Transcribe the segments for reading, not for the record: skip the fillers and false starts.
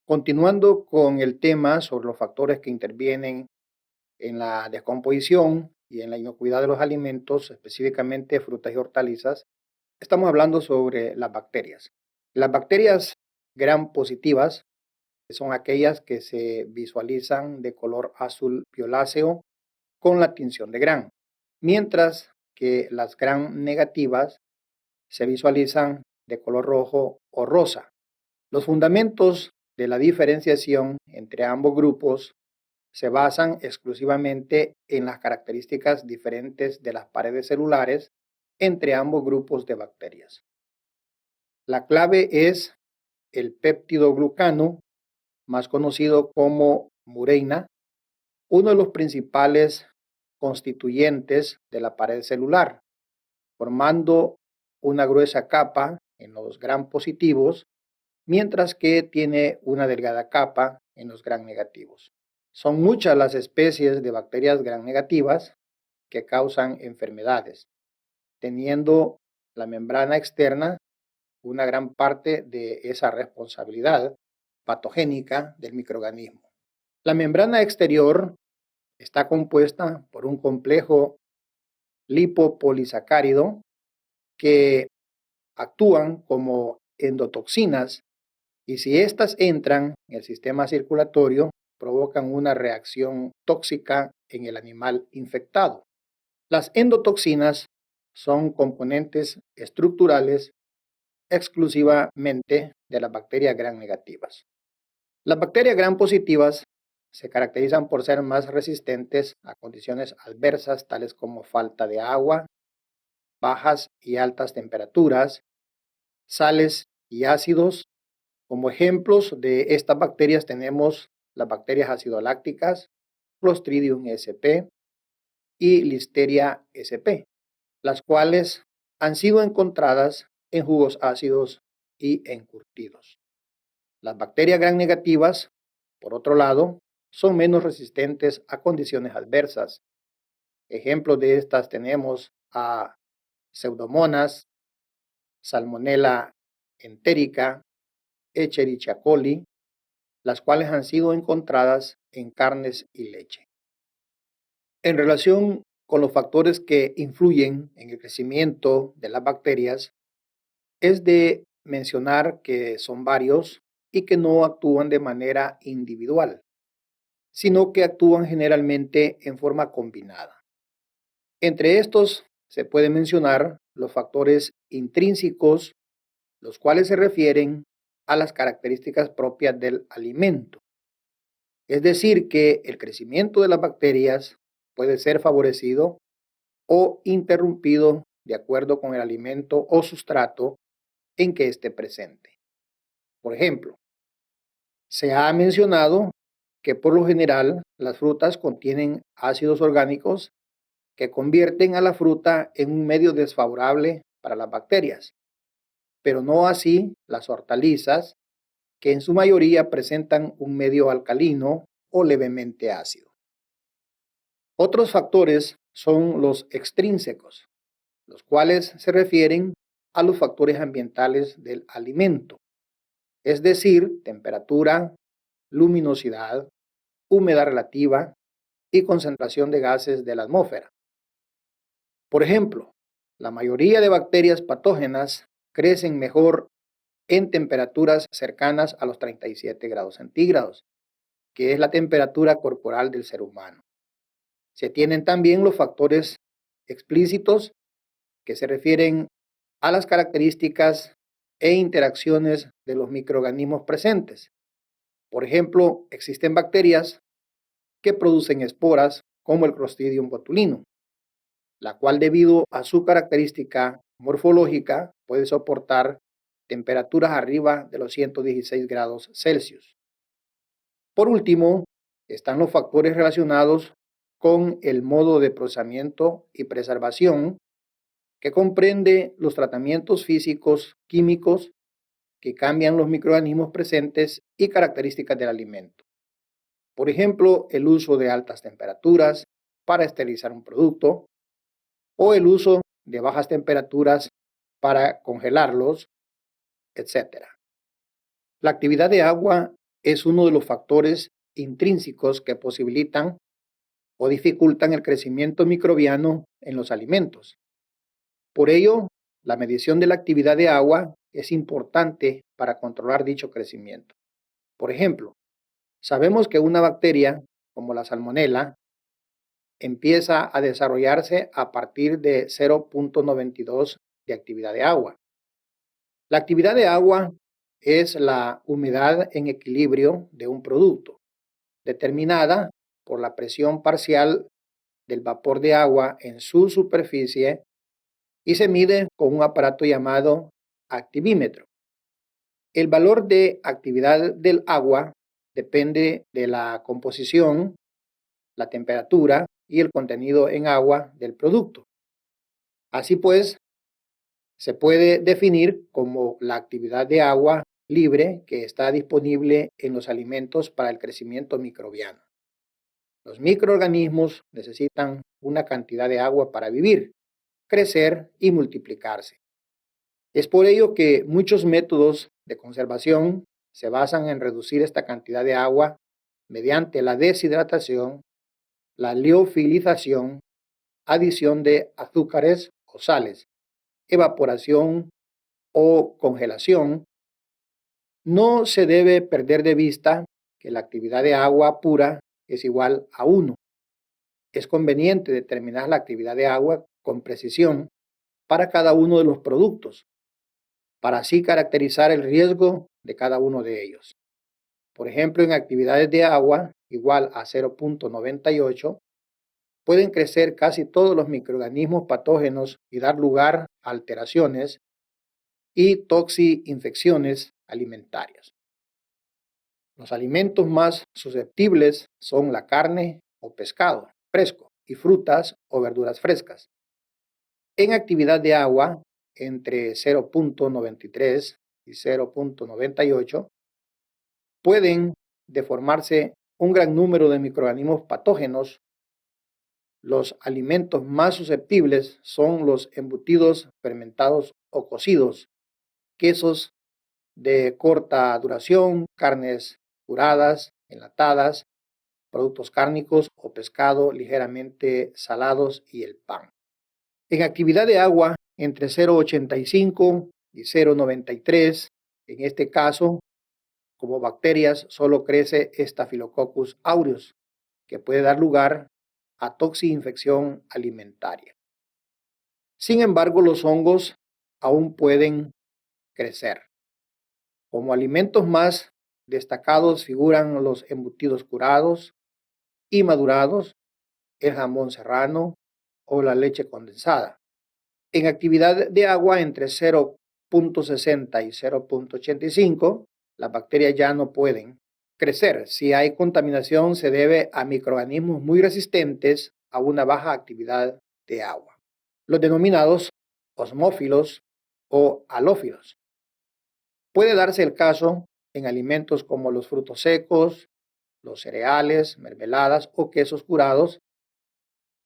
Continuando con el tema sobre los factores que intervienen en la descomposición y en la inocuidad de los alimentos, específicamente frutas y hortalizas, estamos hablando sobre las bacterias. Las bacterias gram positivas son aquellas que se visualizan de color azul violáceo con la tinción de gram, mientras que las gram negativas se visualizan de color rojo o rosa. Los fundamentos de la diferenciación entre ambos grupos se basan exclusivamente en las características diferentes de las paredes celulares entre ambos grupos de bacterias. La clave es el péptido glucano, más conocido como mureina, uno de los principales constituyentes de la pared celular, formando una gruesa capa en los gram positivos, mientras que tiene una delgada capa en los gram negativos. Son muchas las especies de bacterias gram negativas que causan enfermedades, teniendo la membrana externa una gran parte de esa responsabilidad patogénica del microorganismo. La membrana exterior está compuesta por un complejo lipopolisacárido que actúan como endotoxinas y si éstas entran en el sistema circulatorio provocan una reacción tóxica en el animal infectado. Las endotoxinas son componentes estructurales exclusivamente de las bacterias gram negativas. Las bacterias gram positivas se caracterizan por ser más resistentes a condiciones adversas tales como falta de agua, bajas y altas temperaturas, sales y ácidos. Como ejemplos de estas bacterias tenemos las bacterias acidolácticas, Clostridium sp y Listeria sp, las cuales han sido encontradas en jugos ácidos y encurtidos. Las bacterias gram negativas, por otro lado, son menos resistentes a condiciones adversas. Ejemplos de estas tenemos a Pseudomonas, Salmonella entérica, Escherichia coli, las cuales han sido encontradas en carnes y leche. En relación con los factores que influyen en el crecimiento de las bacterias, es de mencionar que son varios y que no actúan de manera individual, sino que actúan generalmente en forma combinada. Entre estos se puede mencionar los factores intrínsecos, los cuales se refieren a las características propias del alimento. Es decir, que el crecimiento de las bacterias puede ser favorecido o interrumpido de acuerdo con el alimento o sustrato en que esté presente. Por ejemplo, se ha mencionado que por lo general las frutas contienen ácidos orgánicos que convierten a la fruta en un medio desfavorable para las bacterias, pero no así las hortalizas, que en su mayoría presentan un medio alcalino o levemente ácido. Otros factores son los extrínsecos, los cuales se refieren a los factores ambientales del alimento, es decir, temperatura, luminosidad, humedad relativa y concentración de gases de la atmósfera. Por ejemplo, la mayoría de bacterias patógenas crecen mejor en temperaturas cercanas a los 37 grados centígrados, que es la temperatura corporal del ser humano. Se tienen también los factores explícitos que se refieren a las características e interacciones de los microorganismos presentes. Por ejemplo, existen bacterias que producen esporas como el Clostridium botulinum, la cual debido a su característica morfológica puede soportar temperaturas arriba de los 116 grados Celsius. Por último, están los factores relacionados con el modo de procesamiento y preservación, que comprende los tratamientos físicos, químicos, que cambian los microorganismos presentes y características del alimento. Por ejemplo, el uso de altas temperaturas para esterilizar un producto o el uso de bajas temperaturas para congelarlos, etc. La actividad de agua es uno de los factores intrínsecos que posibilitan o dificultan el crecimiento microbiano en los alimentos. Por ello, la medición de la actividad de agua es importante para controlar dicho crecimiento. Por ejemplo, sabemos que una bacteria, como la salmonela, empieza a desarrollarse a partir de 0.92 de actividad de agua. La actividad de agua es la humedad en equilibrio de un producto, determinada por la presión parcial del vapor de agua en su superficie y se mide con un aparato llamado activímetro. El valor de actividad del agua depende de la composición, la temperatura y el contenido en agua del producto. Así pues, se puede definir como la actividad de agua libre que está disponible en los alimentos para el crecimiento microbiano. Los microorganismos necesitan una cantidad de agua para vivir, crecer y multiplicarse. Es por ello que muchos métodos de conservación se basan en reducir esta cantidad de agua mediante la deshidratación, la liofilización, adición de azúcares o sales, evaporación o congelación. No se debe perder de vista que la actividad de agua pura es igual a 1. Es conveniente determinar la actividad de agua con precisión para cada uno de los productos, para así caracterizar el riesgo de cada uno de ellos. Por ejemplo, en actividades de agua igual a 0.98, pueden crecer casi todos los microorganismos patógenos y dar lugar a alteraciones y toxinfecciones alimentarias. Los alimentos más susceptibles son la carne o pescado fresco y frutas o verduras frescas. En actividad de agua, entre 0.93 y 0.98, pueden deformarse un gran número de microorganismos patógenos. Los alimentos más susceptibles son los embutidos fermentados o cocidos, quesos de corta duración, carnes curadas, enlatadas, productos cárnicos o pescado ligeramente salados y el pan. En actividad de agua, entre 0.85 y 0.93, en este caso, como bacterias, solo crece Staphylococcus aureus, que puede dar lugar a toxinfección alimentaria. Sin embargo, los hongos aún pueden crecer. Como alimentos más destacados figuran los embutidos curados y madurados, el jamón serrano o la leche condensada. En actividad de agua entre 0.60 y 0.85, las bacterias ya no pueden crecer. Si hay contaminación, se debe a microorganismos muy resistentes a una baja actividad de agua, los denominados osmófilos o halófilos. Puede darse el caso en alimentos como los frutos secos, los cereales, mermeladas o quesos curados.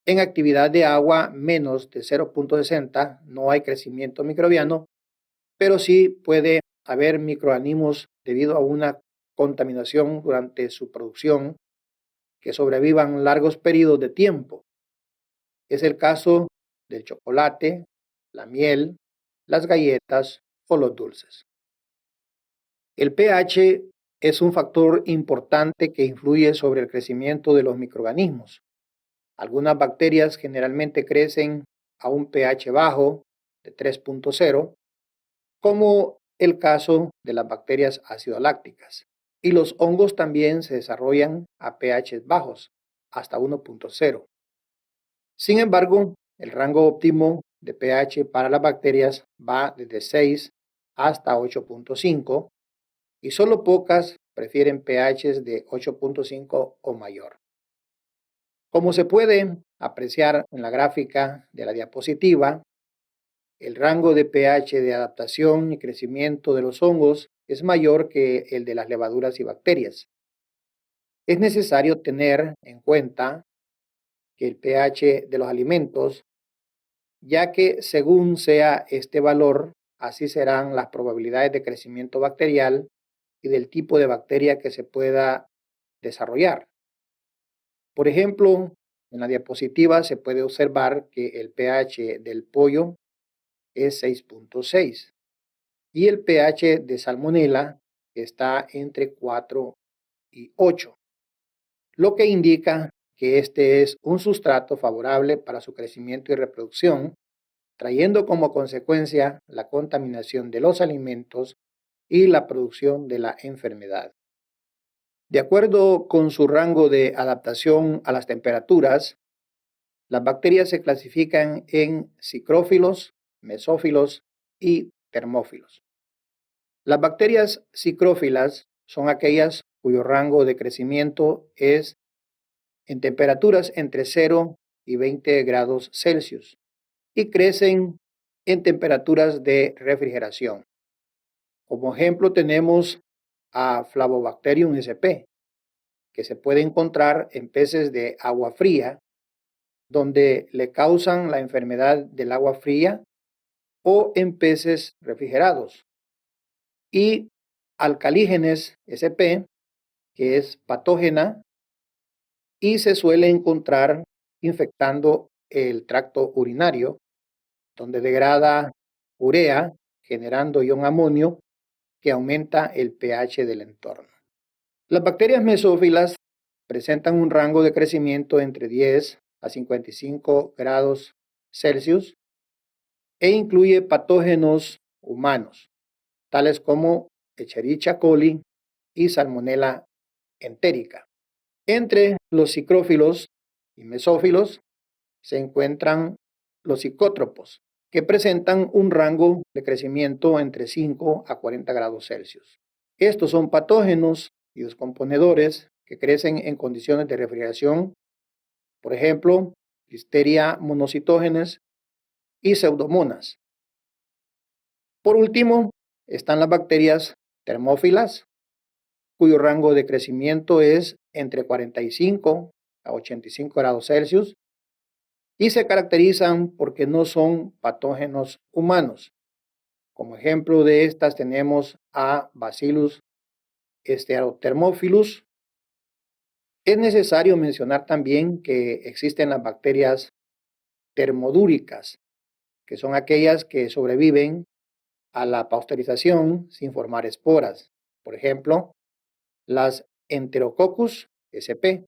En actividad de agua menos de 0.60 no hay crecimiento microbiano, pero sí puede haber microorganismos debido a una contaminación durante su producción que sobrevivan largos periodos de tiempo. Es el caso del chocolate, la miel, las galletas o los dulces. El pH es un factor importante que influye sobre el crecimiento de los microorganismos. Algunas bacterias generalmente crecen a un pH bajo de 3.0, como el caso de las bacterias ácido-lácticas. Y los hongos también se desarrollan a pH bajos, hasta 1.0. Sin embargo, el rango óptimo de pH para las bacterias va desde 6 hasta 8.5 y solo pocas prefieren pHs de 8.5 o mayor. Como se puede apreciar en la gráfica de la diapositiva, el rango de pH de adaptación y crecimiento de los hongos es mayor que el de las levaduras y bacterias. Es necesario tener en cuenta que el pH de los alimentos, ya que según sea este valor, así serán las probabilidades de crecimiento bacterial y del tipo de bacteria que se pueda desarrollar. Por ejemplo, en la diapositiva se puede observar que el pH del pollo es 6.6 y el pH de salmonela está entre 4 y 8, lo que indica que este es un sustrato favorable para su crecimiento y reproducción, trayendo como consecuencia la contaminación de los alimentos y la producción de la enfermedad. De acuerdo con su rango de adaptación a las temperaturas, las bacterias se clasifican en psicrófilos, mesófilos y termófilos. Las bacterias psicrófilas son aquellas cuyo rango de crecimiento es en temperaturas entre 0 y 20 grados Celsius y crecen en temperaturas de refrigeración. Como ejemplo tenemos a Flavobacterium sp, que se puede encontrar en peces de agua fría, donde le causan la enfermedad del agua fría, o en peces refrigerados. Y Alcaligenes sp, que es patógena y se suele encontrar infectando el tracto urinario, donde degrada urea, generando ion amonio, que aumenta el pH del entorno. Las bacterias mesófilas presentan un rango de crecimiento entre 10 a 55 grados Celsius e incluye patógenos humanos, tales como Escherichia coli y Salmonella entérica. Entre los psicrófilos y mesófilos se encuentran los psicótropos, que presentan un rango de crecimiento entre 5 a 40 grados Celsius. Estos son patógenos y descomponedores que crecen en condiciones de refrigeración, por ejemplo, Listeria monocytogenes y Pseudomonas. Por último, están las bacterias termófilas, cuyo rango de crecimiento es entre 45 a 85 grados Celsius y se caracterizan porque no son patógenos humanos. Como ejemplo de estas tenemos a Bacillus Steatothermophilus. Es necesario mencionar también que existen las bacterias termodúricas, que son aquellas que sobreviven a la pasteurización sin formar esporas. Por ejemplo, las Enterococcus sp.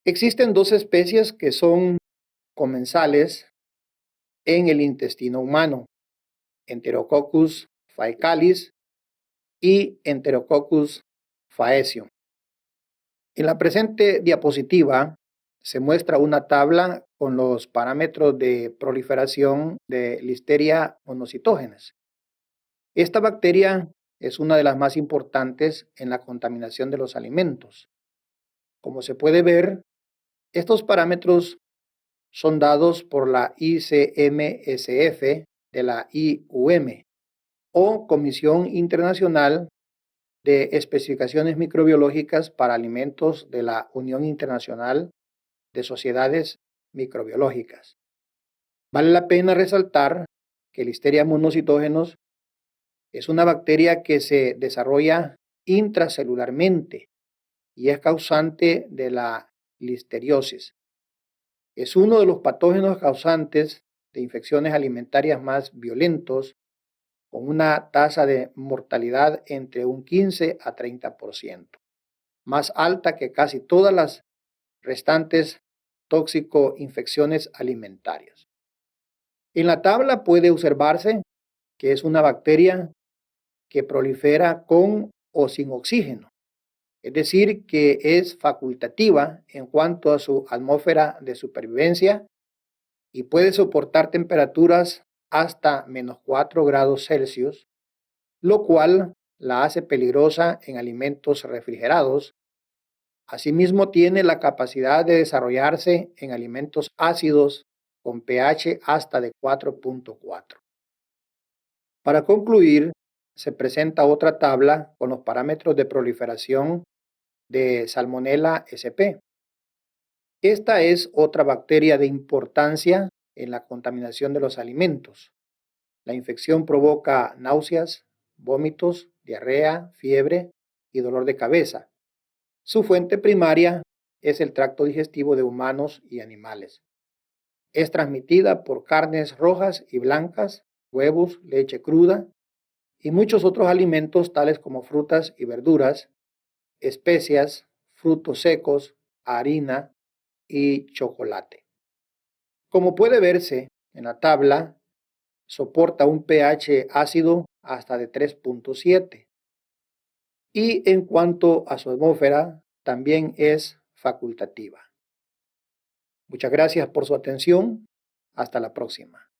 Existen dos especies que son comensales en el intestino humano, Enterococcus faecalis y Enterococcus faecium. En la presente diapositiva se muestra una tabla con los parámetros de proliferación de Listeria monocytogenes. Esta bacteria es una de las más importantes en la contaminación de los alimentos. Como se puede ver, estos parámetros son dados por la ICMSF de la IUM o Comisión Internacional de Especificaciones Microbiológicas para Alimentos de la Unión Internacional de Sociedades Microbiológicas. Vale la pena resaltar que Listeria monocytogenes es una bacteria que se desarrolla intracelularmente y es causante de la listeriosis. Es uno de los patógenos causantes de infecciones alimentarias más violentos, con una tasa de mortalidad entre un 15 a 30%, más alta que casi todas las restantes tóxico-infecciones alimentarias. En la tabla puede observarse que es una bacteria que prolifera con o sin oxígeno, es decir, que es facultativa en cuanto a su atmósfera de supervivencia y puede soportar temperaturas hasta menos 4 grados Celsius, lo cual la hace peligrosa en alimentos refrigerados. Asimismo, tiene la capacidad de desarrollarse en alimentos ácidos con pH hasta de 4.4. Para concluir, se presenta otra tabla con los parámetros de proliferación de Salmonella sp. Esta es otra bacteria de importancia en la contaminación de los alimentos. La infección provoca náuseas, vómitos diarrea, fiebre y dolor de cabeza. Su fuente primaria es el tracto digestivo de humanos y animales. Es transmitida por carnes rojas y blancas, huevos, leche cruda y muchos otros alimentos tales como frutas y verduras, especias, frutos secos, harina y chocolate. Como puede verse en la tabla, soporta un pH ácido hasta de 3.7 y en cuanto a su atmósfera, también es facultativa. Muchas gracias por su atención. Hasta la próxima.